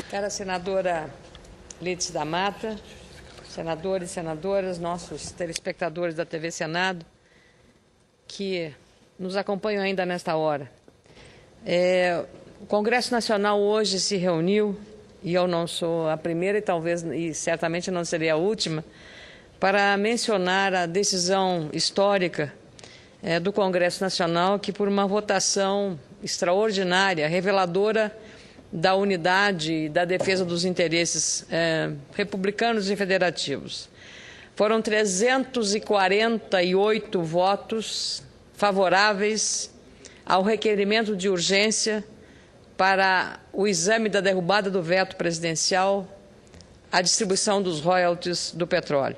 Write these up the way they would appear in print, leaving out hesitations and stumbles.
Cara senadora Lídice da Mata, senadores e senadoras, nossos telespectadores da TV Senado, que nos acompanham ainda nesta hora. O Congresso Nacional hoje se reuniu, e eu não sou a primeira e certamente não serei a última, para mencionar a decisão histórica do Congresso Nacional, que por uma votação extraordinária, reveladora da unidade e da defesa dos interesses republicanos e federativos. Foram 348 votos favoráveis ao requerimento de urgência para o exame da derrubada do veto presidencial à distribuição dos royalties do petróleo.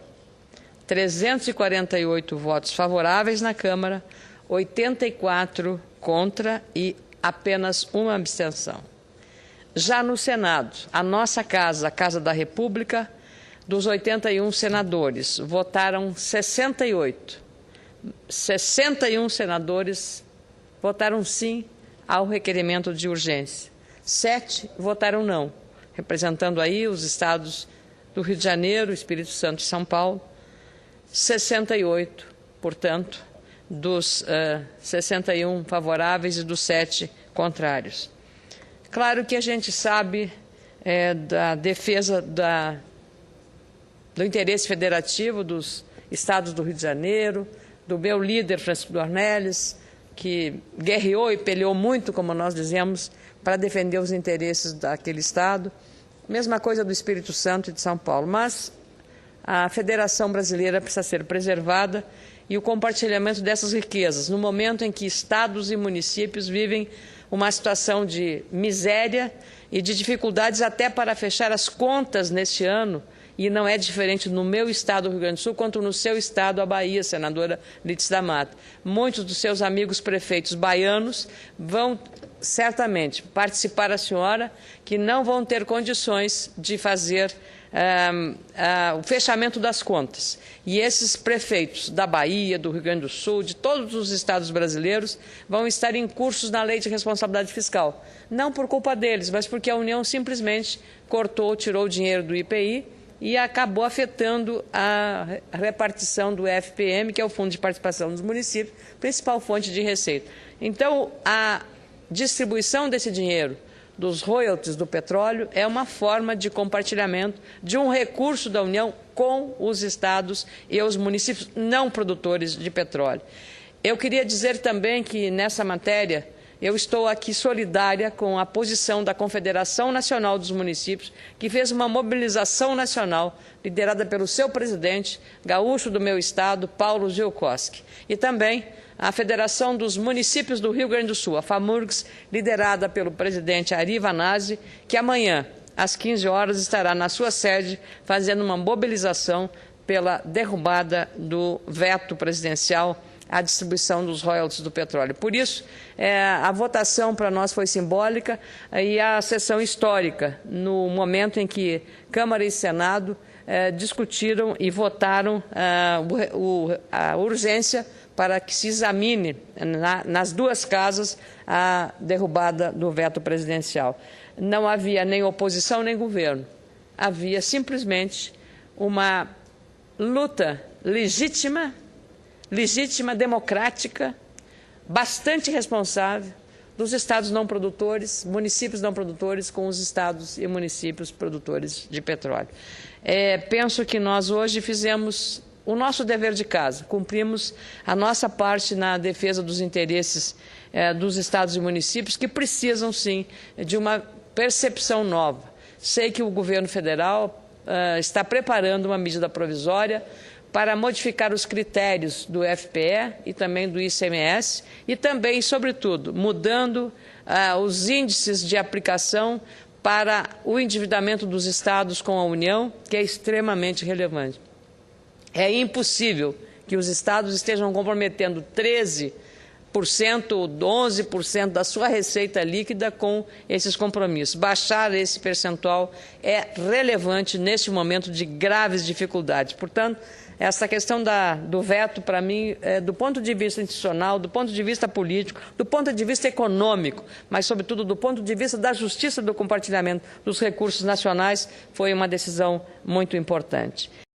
348 votos favoráveis na Câmara, 84 contra e apenas uma abstenção. Já no Senado, a nossa casa, a Casa da República, dos 81 senadores, votaram 68. 61 senadores votaram sim ao requerimento de urgência. 7 votaram não, representando aí os estados do Rio de Janeiro, Espírito Santo e São Paulo. 68, portanto, dos 61 favoráveis e dos 7 contrários. Claro que a gente sabe da defesa do interesse federativo dos estados do Rio de Janeiro, do meu líder, Francisco Dornelles, que guerreou e peleou muito, como nós dizemos, para defender os interesses daquele estado. Mesma coisa do Espírito Santo e de São Paulo. Mas a Federação Brasileira precisa ser preservada e o compartilhamento dessas riquezas, no momento em que estados e municípios vivem uma situação de miséria e de dificuldades até para fechar as contas neste ano, e não é diferente no meu estado, do Rio Grande do Sul, quanto no seu estado, a Bahia, senadora Lídice da Mata. Muitos dos seus amigos prefeitos baianos vão certamente participar a senhora, que não vão ter condições de fazer o fechamento das contas. E esses prefeitos da Bahia, do Rio Grande do Sul, de todos os estados brasileiros, vão estar incursos na lei de responsabilidade fiscal. Não por culpa deles, mas porque a União simplesmente tirou o dinheiro do IPI e acabou afetando a repartição do FPM, que é o Fundo de Participação dos Municípios, principal fonte de receita. Então, a distribuição desse dinheiro dos royalties do petróleo é uma forma de compartilhamento de um recurso da União com os estados e os municípios não produtores de petróleo. Eu queria dizer também que, nessa matéria, eu estou aqui solidária com a posição da Confederação Nacional dos Municípios, que fez uma mobilização nacional liderada pelo seu presidente, gaúcho do meu estado, Paulo Gilcoski, e também a Federação dos Municípios do Rio Grande do Sul, a FAMURGS, liderada pelo presidente Ari Vanazzi, que amanhã, às 15 horas, estará na sua sede fazendo uma mobilização pela derrubada do veto presidencial à distribuição dos royalties do petróleo. Por isso, a votação para nós foi simbólica e a sessão histórica, no momento em que Câmara e Senado discutiram e votaram a urgência para que se examine nas duas casas a derrubada do veto presidencial. Não havia nem oposição nem governo. Havia simplesmente uma luta legítima, democrática, bastante responsável dos estados não produtores, municípios não produtores com os estados e municípios produtores de petróleo. Penso que nós hoje fizemos o nosso dever de casa, cumprimos a nossa parte na defesa dos interesses dos estados e municípios, que precisam, sim, de uma percepção nova. Sei que o governo federal está preparando uma medida provisória para modificar os critérios do FPE e também do ICMS e também, sobretudo, mudando os índices de aplicação para o endividamento dos estados com a União, que é extremamente relevante. É impossível que os estados estejam comprometendo 13 11% da sua receita líquida com esses compromissos. Baixar esse percentual é relevante neste momento de graves dificuldades. Portanto, essa questão do veto, para mim, do ponto de vista institucional, do ponto de vista político, do ponto de vista econômico, mas, sobretudo, do ponto de vista da justiça do compartilhamento dos recursos nacionais, foi uma decisão muito importante.